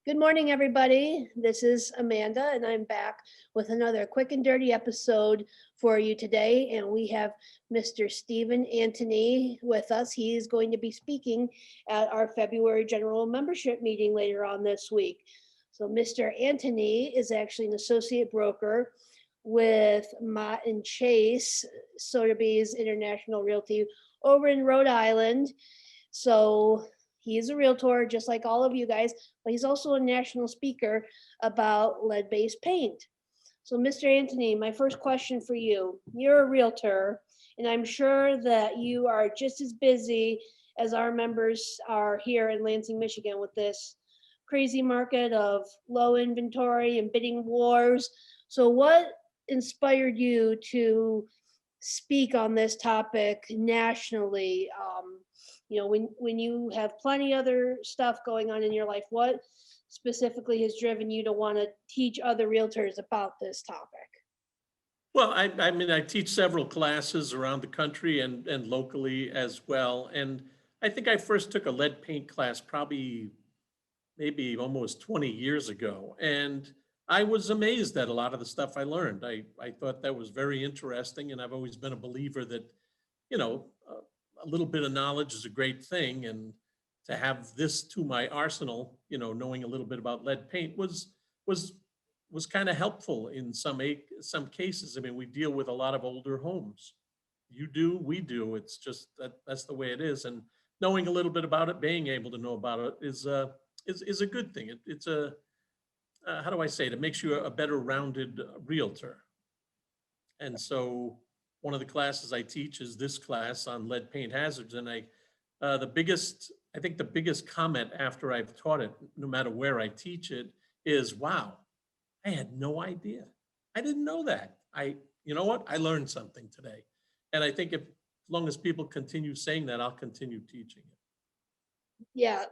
Good morning, everybody. This is Amanda, and I'm back with another quick and dirty episode for you today. And we have Mr. Stephen Antoni with us. He is going to be speaking at our February general membership meeting later on this week. So, Mr. Antoni is actually an associate broker with Mott and Chase, Sotheby's International Realty over in Rhode Island. So he is a realtor, just like all of you guys, but he's also a national speaker about lead-based paint. So, Mr. Antoni, my first question for you. You're a realtor, and I'm sure that you are just as busy as our members are here in Lansing, Michigan, with this crazy market of low inventory and bidding wars. So, what inspired you to speak on this topic nationally? When you have plenty other stuff going on in your life, what specifically has driven you to want to teach other realtors about this topic? Well, I mean, I teach several classes around the country and locally as well. And I think I first took a lead paint class probably maybe almost 20 years ago. And I was amazed at a lot of the stuff I learned. I thought that was very interesting. And I've always been a believer that, you know, a little bit of knowledge is a great thing. And to have this to my arsenal, knowing a little bit about lead paint was was kind of helpful in some cases. I mean, we deal with a lot of older homes. You do, we do. It's just that's the way it is. And knowing a little bit about it, being able to know about it is a good thing. It's a how do I say it? It makes you a better rounded realtor. And so one of the classes I teach is this class on lead paint hazards. And I think the biggest comment after I've taught it, no matter where I teach it, is, wow, I had no idea. I didn't know that. You know what? I learned something today. And I think if, as long as people continue saying that, I'll continue teaching it. Yeah,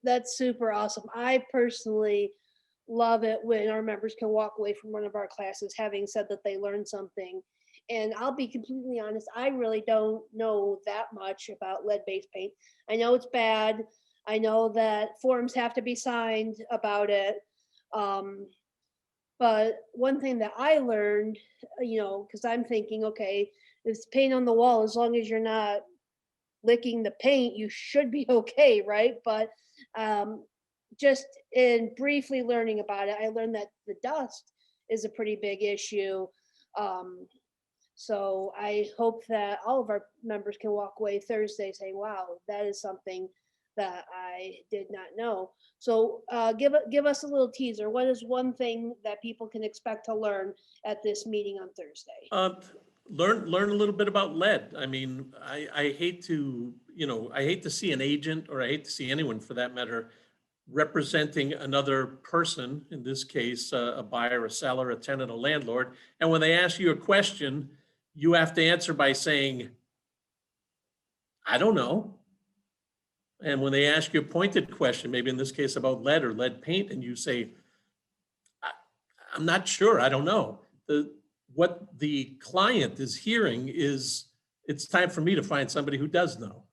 that's super awesome. I personally love it when our members can walk away from one of our classes having said that they learned something. And I'll be completely honest, I really don't know that much about lead-based paint. I know it's bad. I know that forms have to be signed about it. Um, but one thing that I learned, because I'm thinking, okay, it's paint on the wall, as long as you're not licking the paint, you should be okay, right? But um, just in briefly learning about it, I learned that the dust is a pretty big issue. Um, so I hope that all of our members can walk away Thursday saying, "Wow, that is something that I did not know." So give us a little teaser. What is one thing that people can expect to learn at this meeting on Thursday? Uh, learn a little bit about lead. I mean, I hate to, I hate to see an agent, or I hate to see anyone for that matter, representing another person, in this case, a buyer, a seller, a tenant, a landlord. And when they ask you a question, you have to answer by saying, I don't know. And when they ask you a pointed question, maybe in this case about lead or lead paint, and you say, I, I'm not sure, I don't know. What the client is hearing is, it's time for me to find somebody who does know.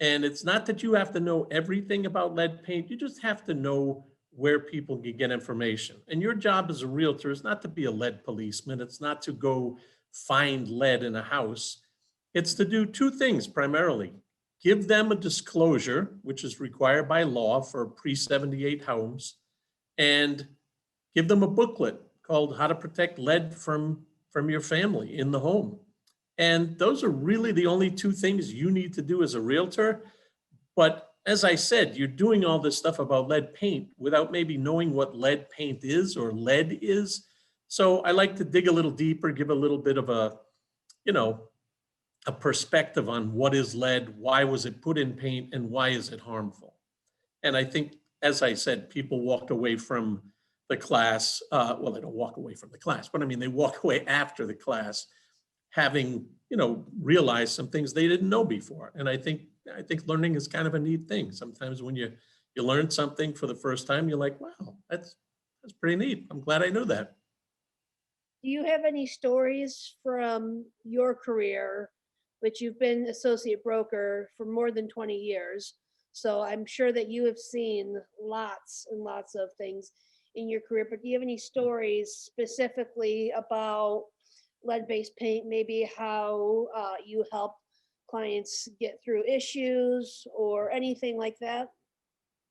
And it's not that you have to know everything about lead paint, you just have to know where people can get information. And your job as a realtor is not to be a lead policeman, it's not to go find lead in a house. It's to do two things primarily. Give them a disclosure, which is required by law for pre-78 homes, and give them a booklet called How to Protect Lead from Your Family in the Home. And those are really the only two things you need to do as a realtor. But as I said, you're doing all this stuff about lead paint without maybe knowing what lead paint is or lead is. So I like to dig a little deeper, give a little bit of you know, a perspective on what is lead, why was it put in paint, and why is it harmful. And I think, as I said, people walk away from the class. Well, they don't walk away from the class, but I mean, they walk away after the class having, realized some things they didn't know before. And I think learning is kind of a neat thing. Sometimes when you learn something for the first time, you're like, wow, that's pretty neat. I'm glad I knew that. Do you have any stories from your career, which you've been associate broker for more than 20 years? So I'm sure that you have seen lots and lots of things in your career, but do you have any stories specifically about lead-based paint, maybe how you help clients get through issues or anything like that?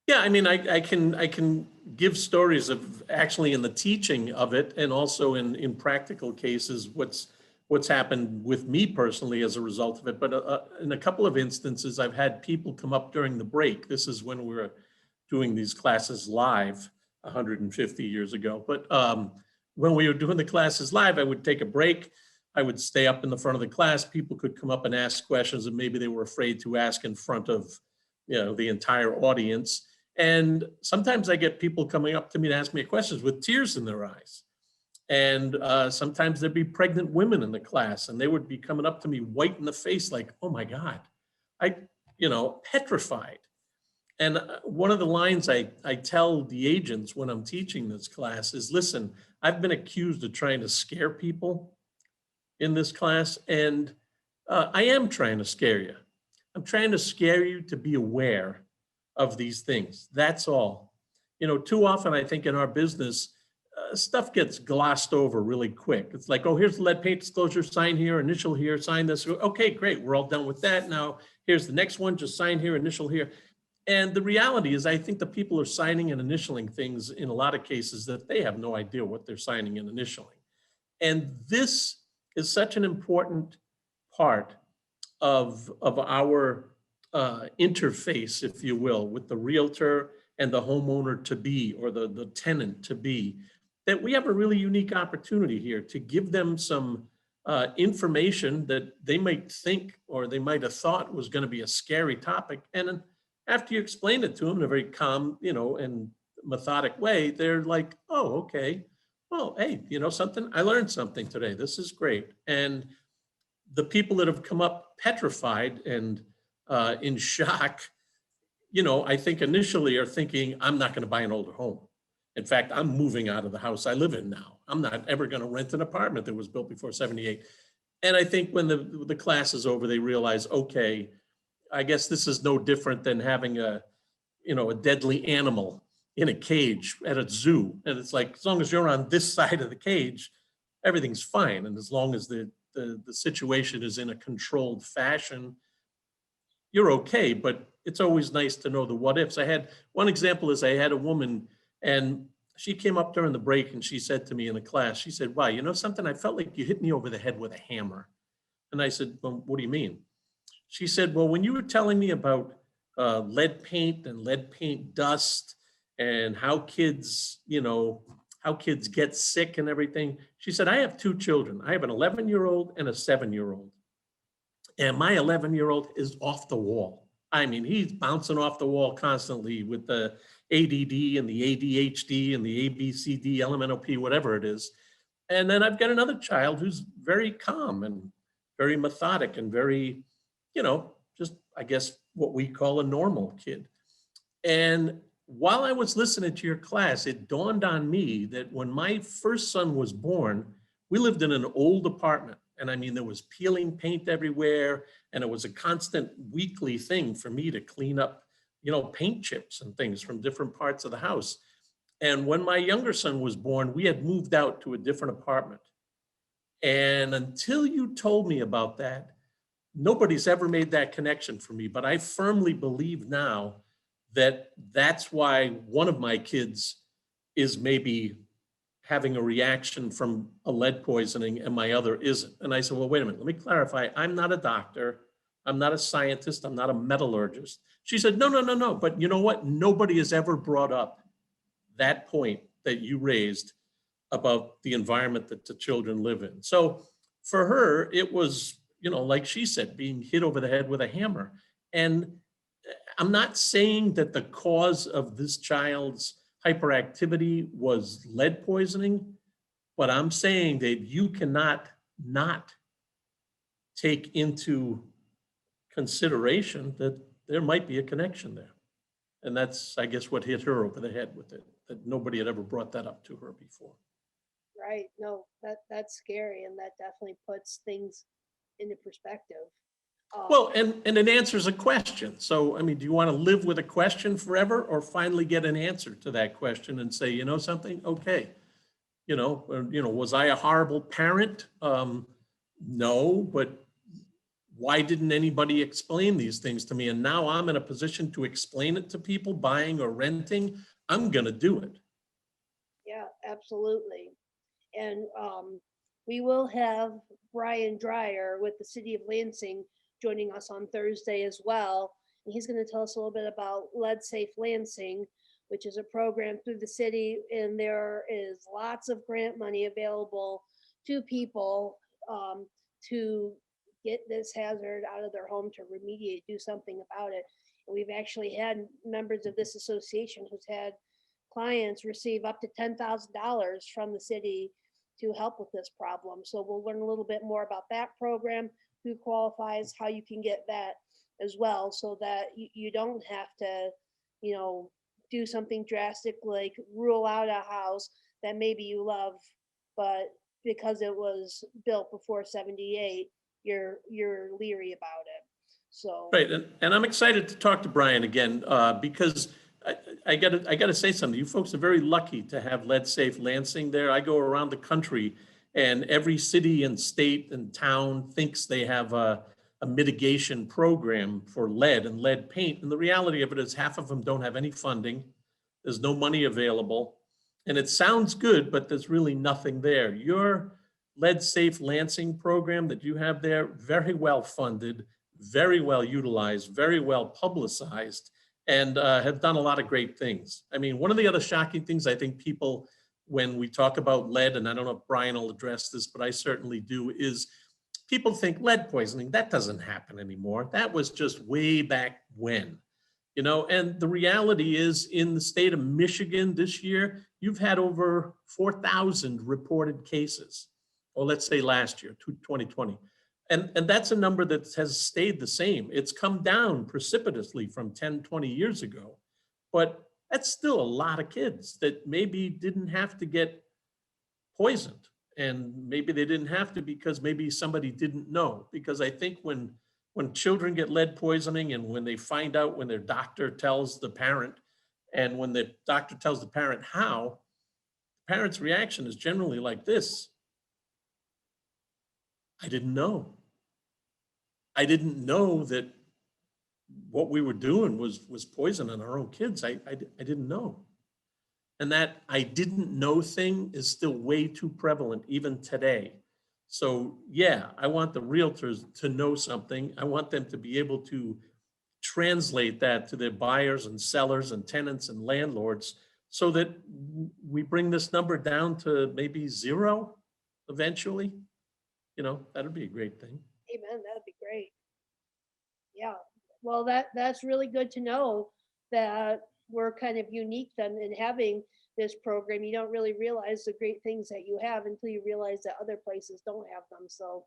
Yeah, I mean, I can give stories of actually in the teaching of it, and also in practical cases, what's happened with me personally as a result of it. But in a couple of instances, I've had people come up during the break. This is when we were doing these classes live 150 years ago. But when we were doing the classes live, I would take a break. I would stay up in the front of the class. People could come up and ask questions that maybe they were afraid to ask in front of, the entire audience. And sometimes I get people coming up to me to ask me questions with tears in their eyes. And sometimes there'd be pregnant women in the class, and they would be coming up to me white in the face, like, oh my God, I, petrified. And one of the lines I tell the agents when I'm teaching this class is, listen, I've been accused of trying to scare people in this class, and I am trying to scare you. I'm trying to scare you to be aware of these things. That's all. Too often I think in our business, stuff gets glossed over really quick. It's like, oh, here's the lead paint disclosure, sign here, initial here, sign this. Okay, great. We're all done with that. Now, here's the next one, just sign here, initial here. And the reality is, I think the people are signing and initialing things in a lot of cases that they have no idea what they're signing and initialing. And this is such an important part of our interface, if you will, with the realtor and the homeowner to be, or the tenant to be, that we have a really unique opportunity here to give them some information that they might think, or they might have thought was going to be a scary topic. And then after you explain it to them in a very calm, and methodic way, they're like, oh, okay. Well, hey, something, I learned something today. This is great. And the people that have come up petrified and in shock, I think initially are thinking, I'm not going to buy an older home. In fact, I'm moving out of the house I live in now. I'm not ever going to rent an apartment that was built before 78. And I think when the class is over, they realize, okay, I guess this is no different than having a deadly animal in a cage at a zoo. And it's like, as long as you're on this side of the cage, everything's fine. And as long as the situation is in a controlled fashion, you're okay. But it's always nice to know the what ifs. I had one example is I had a woman, and she came up during the break and she said to me in the class, she said, wow, you know something? I felt like you hit me over the head with a hammer. And I said, well, what do you mean? She said, well, when you were telling me about lead paint and lead paint dust and how kids get sick and everything. She said, I have two children. I have an 11-year-old and a 7-year-old. And my 11-year-old is off the wall. I mean, he's bouncing off the wall constantly with the ADD and the ADHD and the ABCD, LMNOP, whatever it is. And then I've got another child who's very calm and very methodic and very, just, I guess, what we call a normal kid. And while I was listening to your class, it dawned on me that when my first son was born, we lived in an old apartment. And I mean, there was peeling paint everywhere, and it was a constant weekly thing for me to clean up, paint chips and things from different parts of the house. And when my younger son was born, we had moved out to a different apartment. And until you told me about that, nobody's ever made that connection for me. But I firmly believe now that that's why one of my kids is maybe having a reaction from a lead poisoning and my other isn't. And I said, well, wait a minute, let me clarify. I'm not a doctor. I'm not a scientist. I'm not a metallurgist. She said, no, no, no, no. But you know what? Nobody has ever brought up that point that you raised about the environment that the children live in. So for her, it was, like she said, being hit over the head with a hammer. And I'm not saying that the cause of this child's hyperactivity was lead poisoning, but I'm saying that you cannot not take into consideration that there might be a connection there. And that's, I guess, what hit her over the head with it, that nobody had ever brought that up to her before. Right. No, that's scary, and that definitely puts things into perspective. Um, Well, and it answers a question. So, I mean, do you want to live with a question forever or finally get an answer to that question and say, you know something? Okay. Was I a horrible parent? No, but why didn't anybody explain these things to me? And now I'm in a position to explain it to people buying or renting. I'm going to do it. yeah, absolutely. And we will have Brian Dreyer with the city of Lansing joining us on Thursday as well. And he's going to tell us a little bit about Lead Safe Lansing, which is a program through the city. And there is lots of grant money available to people to get this hazard out of their home, to remediate, do something about it. And we've actually had members of this association who's had clients receive up to $10,000 from the city to help with this problem. So we'll learn a little bit more about that program, who qualifies, how you can get that as well, so that you don't have to, do something drastic like rule out a house that maybe you love, but because it was built before 78, you're leery about it. So Right, and I'm excited to talk to Brian again, because I gotta say something. You folks are very lucky to have Lead Safe Lansing there. I go around the country, and every city and state and town thinks they have a mitigation program for lead and lead paint. And the reality of it is half of them don't have any funding. There's no money available. And it sounds good, but there's really nothing there. Your Lead Safe Lansing program that you have there, very well funded, very well utilized, very well publicized, and have done a lot of great things. I mean, one of the other shocking things I think people, when we talk about lead, and I don't know if Brian will address this, but I certainly do, is people think lead poisoning, that doesn't happen anymore. That was just way back when. And the reality is in the state of Michigan this year, you've had over 4,000 reported cases. Or let's say last year, 2020. And that's a number that has stayed the same. It's come down precipitously from 10, 20 years ago. But that's still a lot of kids that maybe didn't have to get poisoned. And maybe they didn't have to because maybe somebody didn't know. Because I think when children get lead poisoning and when they find out when their doctor tells the parent, and when the doctor tells the parent how, the parent's reaction is generally like this: I didn't know. I didn't know that what we were doing was poisoning our own kids. I didn't know. And that I didn't know thing is still way too prevalent even today. So yeah, I want the realtors to know something. I want them to be able to translate that to their buyers and sellers and tenants and landlords so that we bring this number down to maybe zero eventually. That'd be a great thing. amen, that'd be great. Yeah. Well, that's really good to know that we're kind of unique then in having this program. You don't really realize the great things that you have until you realize that other places don't have them. So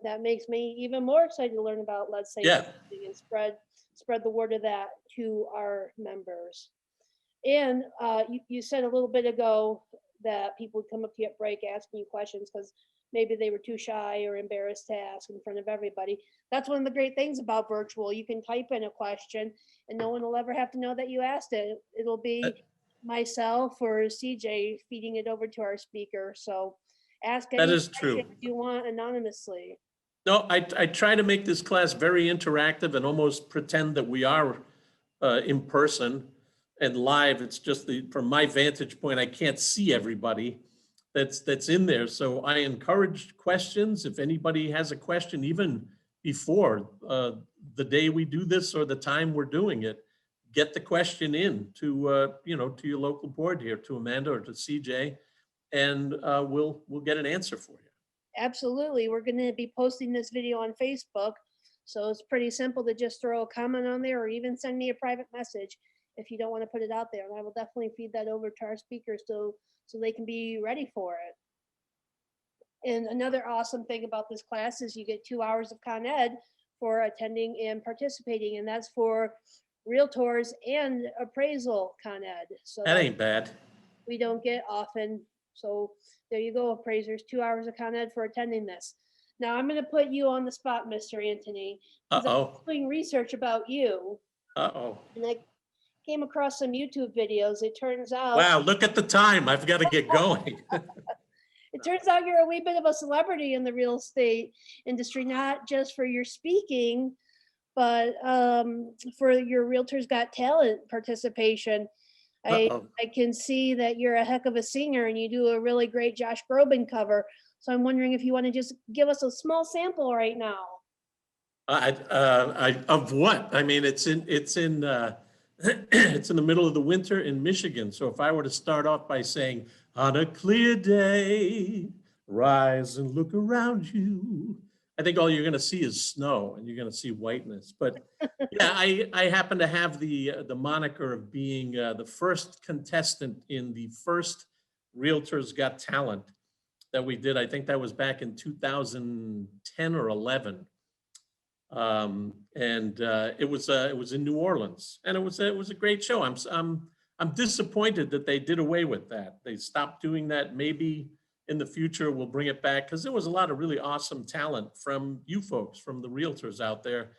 that makes me even more excited to learn about Let's Say Yeah. and spread the word of that to our members. And you said a little bit ago that people would come up to you at break asking you questions because maybe they were too shy or embarrassed to ask in front of everybody. That's one of the great things about virtual. You can type in a question and no one will ever have to know that you asked it. It'll be myself or CJ feeding it over to our speaker. So ask That any is true. question you want anonymously. No, I try to make this class very interactive and almost pretend that we are in person and live. It's just from my vantage point, I can't see everybody that's in there. So I encourage questions. If anybody has a question, even before the day we do this or the time we're doing it, get the question in to to your local board here, to Amanda or to CJ, and we'll get an answer for you. Absolutely. We're going to be posting this video on Facebook. So it's pretty simple to just throw a comment on there or even send me a private message if you don't want to put it out there. And I will definitely feed that over to our speakers so they can be ready for it. And another awesome thing about this class is you get 2 hours of Con Ed for attending and participating. And that's for realtors and appraisal Con Ed. So That ain't bad. we don't get often. So there you go, appraisers, 2 hours of Con Ed for attending this. Now I'm going to put you on the spot, Mr. Antoni, because I'm Uh-oh, doing research about you, uh-oh. and I came across some YouTube videos. Wow, look at the time. I've got to get going. It turns out you're a wee bit of a celebrity in the real estate industry, not just for your speaking, but for your Realtors Got Talent participation. Uh-oh. I can see that you're a heck of a singer and you do a really great Josh Groban cover. So I'm wondering if you want to just give us a small sample right now. Of what? I mean, it's in it's in the middle of the winter in Michigan. So if I were to start off by saying, on a clear day, rise and look around you, I think all you're going to see is snow and you're going to see whiteness. But yeah, I happen to have the moniker of being the first contestant in the first Realtors Got Talent that we did. I think that was back in 2010 or 11. It was in New Orleans, and it was a great show. I'm disappointed that they did away with that. They stopped doing that. Maybe in the future we'll bring it back, because there was a lot of really awesome talent from you folks, from the realtors out there.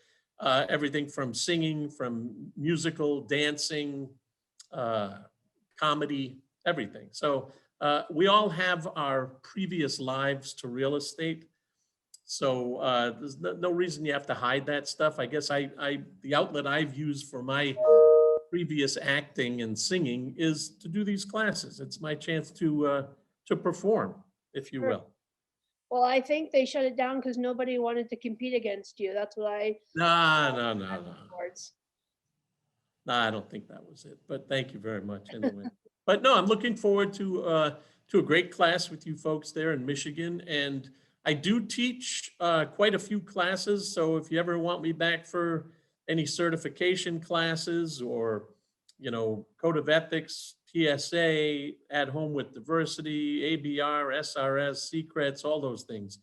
Everything from singing, from musical, dancing, uh, comedy, everything. So we all have our previous lives to real estate. So there's no reason you have to hide that stuff. I guess the outlet I've used for my previous acting and singing is to do these classes. It's my chance to perform, if you Sure. will. Well, I think they shut it down because nobody wanted to compete against you. That's what I No. towards. No, I don't think that was it, but thank you very much anyway. But no, I'm looking forward to a great class with you folks there in Michigan. And I do teach quite a few classes. So if you ever want me back for any certification classes or, code of ethics, PSA, at home with diversity, ABR, SRS, secrets, all those things,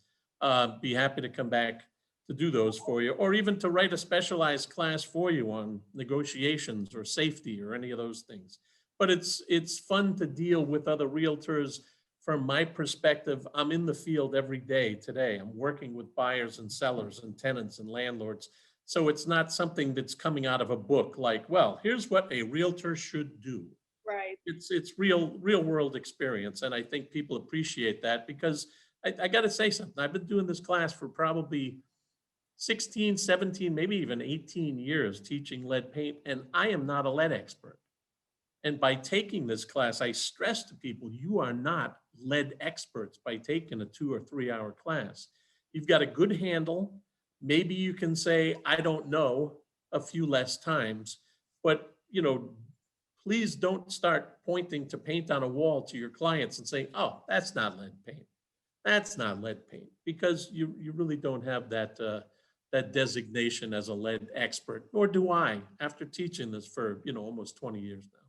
be happy to come back to do those for you, or even to write a specialized class for you on negotiations or safety or any of those things. But it's fun to deal with other realtors. From my perspective, I'm in the field every day today. I'm working with buyers and sellers and tenants and landlords. So it's not something that's coming out of a book like, well, here's what a realtor should do. Right. It's real world experience. And I think people appreciate that, because I got to say something. I've been doing this class for probably 16, 17, maybe even 18 years teaching lead paint, and I am not a lead expert. And by taking this class, I stress to people, you are not lead experts by taking a 2 or 3 hour class. You've got a good handle. Maybe you can say, I don't know, a few less times, but please don't start pointing to paint on a wall to your clients and saying, oh, that's not lead paint. That's not lead paint, because you really don't have that designation as a lead expert, nor do I, after teaching this for almost 20 years now.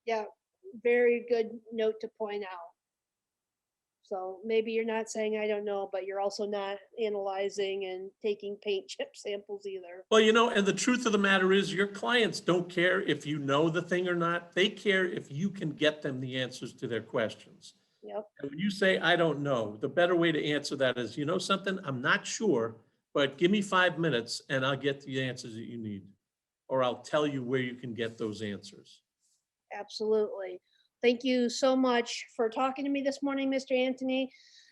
Yeah, very good note to point out. So maybe you're not saying I don't know, but you're also not analyzing and taking paint chip samples either. Well, and the truth of the matter is, your clients don't care if you know the thing or not. They care if you can get them the answers to their questions. Yep. And when you say, I don't know, the better way to answer that is, you know something, I'm not sure, but give me 5 minutes and I'll get the answers that you need. Or I'll tell you where you can get those answers. Absolutely. Thank you so much for talking to me this morning, Mr. Antoni.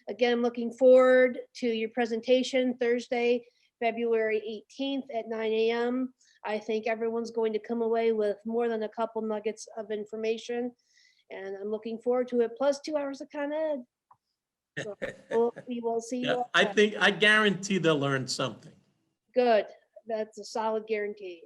Again, looking forward to your presentation Thursday, February 18th at 9 a.m. I think everyone's going to come away with more than a couple nuggets of information, and I'm looking forward to it, plus 2 hours of Con Ed. So we will see you Yeah, all I then. think, I guarantee they'll learn something. Good. That's a solid guarantee.